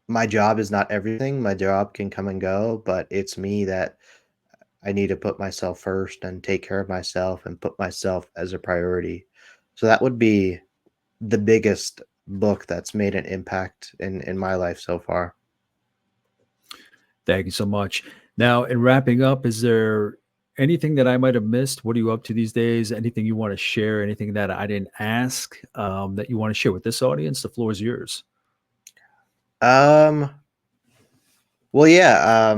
my job is not everything. My job can come and go, but it's me that I need to put myself first and take care of myself and put myself as a priority. So that would be the biggest book that's made an impact in my life so far. Thank you so much. Now, in wrapping up, is there anything that I might have missed? What are you up to these days? Anything you want to share? Anything that I didn't ask that you want to share with this audience? The floor is yours. Um, well, yeah,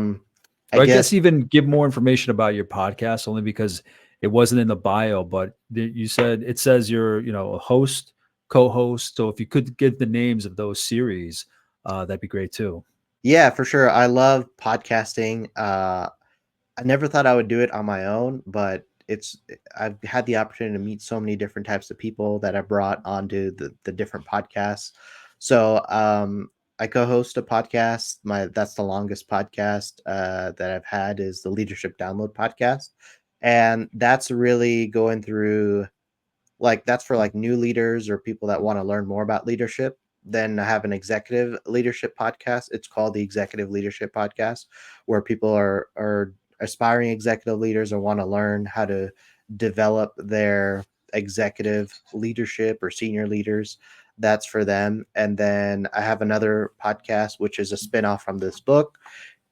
I Or I guess guess, even give more information about your podcast, only because it wasn't in the bio, but you said it says you're, a host, co-host. So if you could give the names of those series, that'd be great too. yeah, for sure. I love podcasting. I never thought I would do it on my own, but I've had the opportunity to meet so many different types of people that I brought onto the different podcasts. So I co-host a podcast. That's the longest podcast that I've had, is the Leadership Download podcast. And that's really going through, like, that's for like new leaders or people that want to learn more about leadership. Then I have an executive leadership podcast. It's called the Executive Leadership Podcast, where people are aspiring executive leaders or want to learn how to develop their executive leadership or senior leaders. That's for them. And then I have another podcast, which is a spinoff from this book.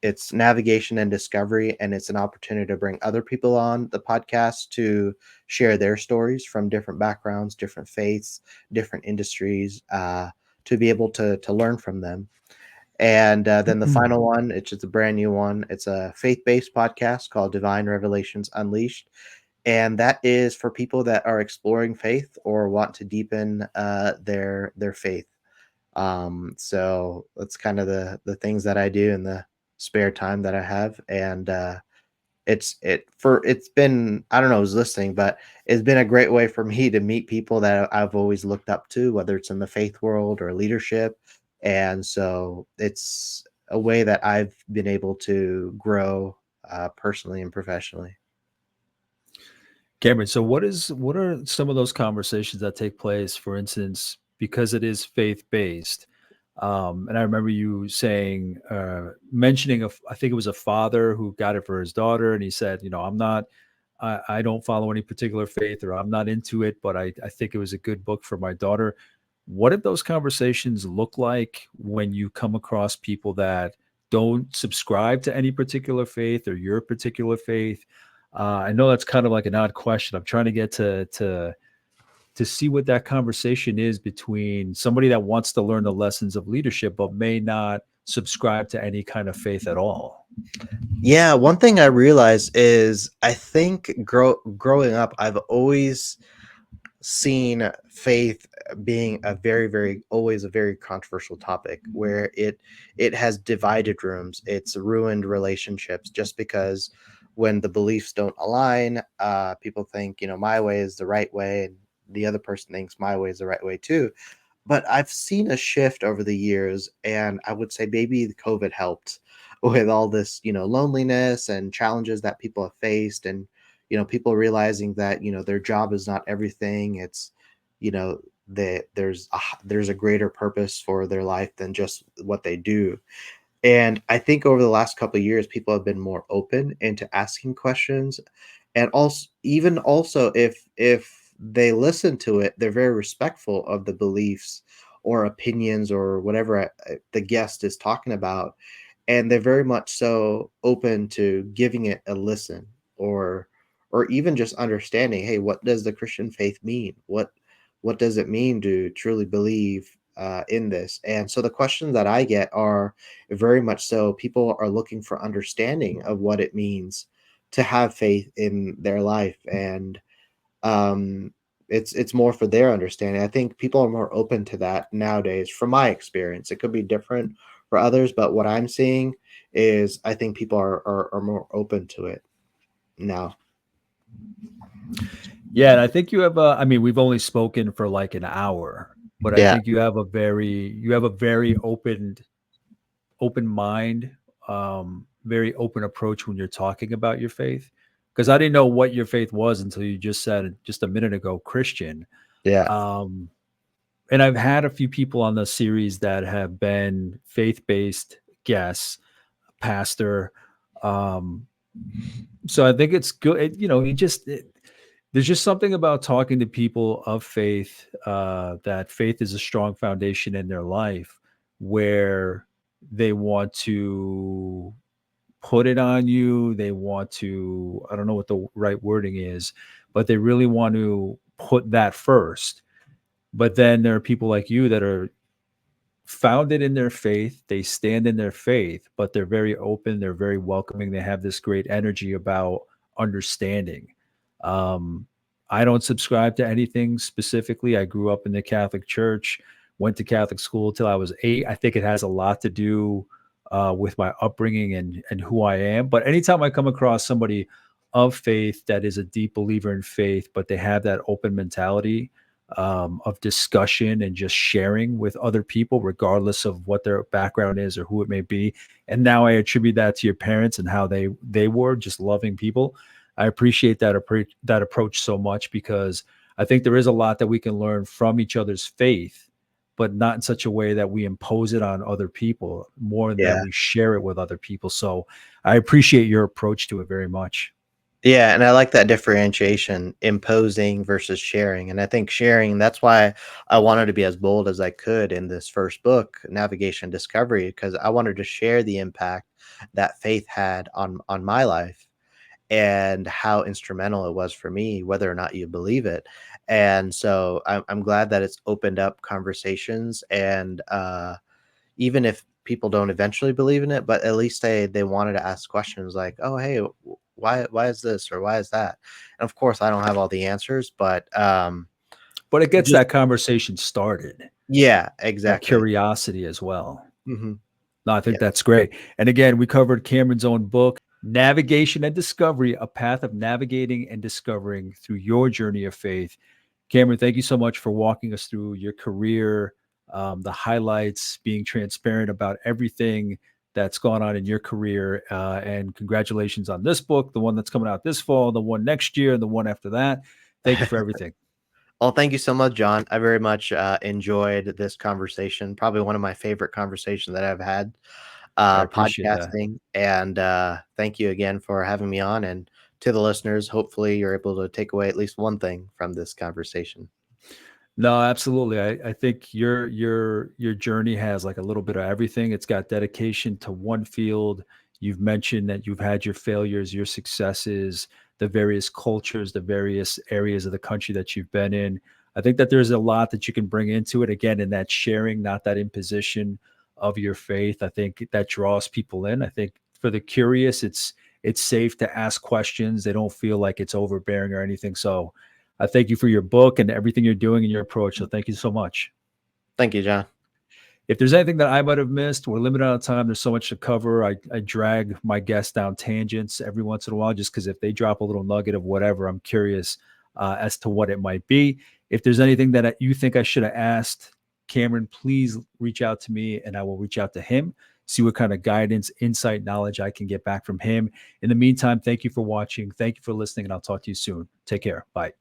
It's navigation and discovery, and it's an opportunity to bring other people on the podcast to share their stories from different backgrounds, different faiths, different industries, to be able to learn from them. And then the final one, it's just a brand new one. It's a faith-based podcast called Divine Revelations Unleashed, and that is for people that are exploring faith or want to deepen their faith. So that's kind of the things that I do in the spare time that I have. And it's been, I don't know who's listening, but it's been a great way for me to meet people that I've always looked up to, whether it's in the faith world or leadership. And so it's a way that I've been able to grow personally and professionally. Cameron, so what are some of those conversations that take place, for instance, because it is faith based? And I remember you saying, mentioning, I think it was a father who got it for his daughter, and he said, I don't follow any particular faith, or I'm not into it, but I think it was a good book for my daughter. What did those conversations look like when you come across people that don't subscribe to any particular faith or your particular faith? I know that's kind of like an odd question. I'm trying to get to see what that conversation is between somebody that wants to learn the lessons of leadership but may not subscribe to any kind of faith at all. Yeah, one thing I realized is I think growing up, I've always seen faith being a very, very, always a very controversial topic, where it has divided rooms, it's ruined relationships, just because when the beliefs don't align, people think, my way is the right way, and the other person thinks my way is the right way too. But I've seen a shift over the years, and I would say maybe the COVID helped with all this, loneliness and challenges that people have faced, and people realizing that their job is not everything. It's that there's a greater purpose for their life than just what they do. And I think over the last couple of years, people have been more open into asking questions, and also if they listen to it, they're very respectful of the beliefs or opinions or whatever the guest is talking about, and they're very much so open to giving it a listen, or even just understanding, hey, what does the Christian faith mean? What does it mean to truly believe in this? And so the questions that I get are very much so people are looking for understanding of what it means to have faith in their life, and um, it's more for their understanding. I think people are more open to that nowadays. From my experience, it could be different for others, but what I'm seeing is I think people are more open to it now. Yeah, and I think you have I mean, we've only spoken for like an hour, but I Yeah, think you have a very open mind, very open approach when you're talking about your faith. Because I didn't know what your faith was until you just said just a minute ago, Christian. yeah, Um, and I've had a few people on the series that have been faith-based guests, pastor. Um, so I think it's good. There's just something about talking to people of faith, that faith is a strong foundation in their life, where they want to put it on you. They want to, I don't know what the right wording is, but they really want to put that first. But then there are people like you that are founded in their faith. They stand in their faith, but they're very open. They're very welcoming. They have this great energy about understanding. Um, I don't subscribe to anything specifically. I grew up in the Catholic Church, went to Catholic school till I was 8. I think it has a lot to do with my upbringing and who I am. But anytime I come across somebody of faith that is a deep believer in faith, but they have that open mentality, of discussion and just sharing with other people, regardless of what their background is or who it may be. And now I attribute that to your parents and how they were just loving people. I appreciate that approach so much, because I think there is a lot that we can learn from each other's faith, but not in such a way that we impose it on other people, more yeah. that we share it with other people. So I appreciate your approach to it very much. Yeah, and I like that differentiation, imposing versus sharing. And I think sharing, that's why I wanted to be as bold as I could in this first book, Navigation Discovery, because I wanted to share the impact that faith had on my life and how instrumental it was for me, whether or not you believe it. And so I'm glad that it's opened up conversations, and even if people don't eventually believe in it, but at least they wanted to ask questions like, "Oh, hey, why is this or why is that?" And of course, I don't have all the answers, but But it gets just that conversation started, yeah, that exactly. curiosity as well. Hmm. No, I think Yeah. that's great. And again, we covered Cameron's own book, Navigation and Discovery, a path of navigating and discovering through your journey of faith. Cameron, thank you so much for walking us through your career, the highlights, being transparent about everything that's gone on in your career. And congratulations on this book, the one that's coming out this fall, the one next year, and the one after that. Thank you for everything. Well, thank you so much, John. I very much enjoyed this conversation. Probably one of my favorite conversations that I've had I appreciate that. podcasting. And thank you again for having me on. And to the listeners, hopefully you're able to take away at least one thing from this conversation. No, absolutely. I think your journey has like a little bit of everything. It's got dedication to one field. You've mentioned that you've had your failures, your successes, the various cultures, the various areas of the country that you've been in. I think that there's a lot that you can bring into it, again, in that sharing, not that imposition of your faith. I think that draws people in. I think for the curious, it's safe to ask questions. They don't feel like it's overbearing or anything. So I thank you for your book and everything you're doing and your approach. So thank you so much. Thank you, John. If there's anything that I might have missed, we're limited on time. There's so much to cover. I drag my guests down tangents every once in a while, just because if they drop a little nugget of whatever, I'm curious as to what it might be. If there's anything that you think I should have asked Cameron, please reach out to me and I will reach out to him, see what kind of guidance, insight, knowledge I can get back from him. In the meantime, thank you for watching. Thank you for listening, and I'll talk to you soon. Take care. Bye.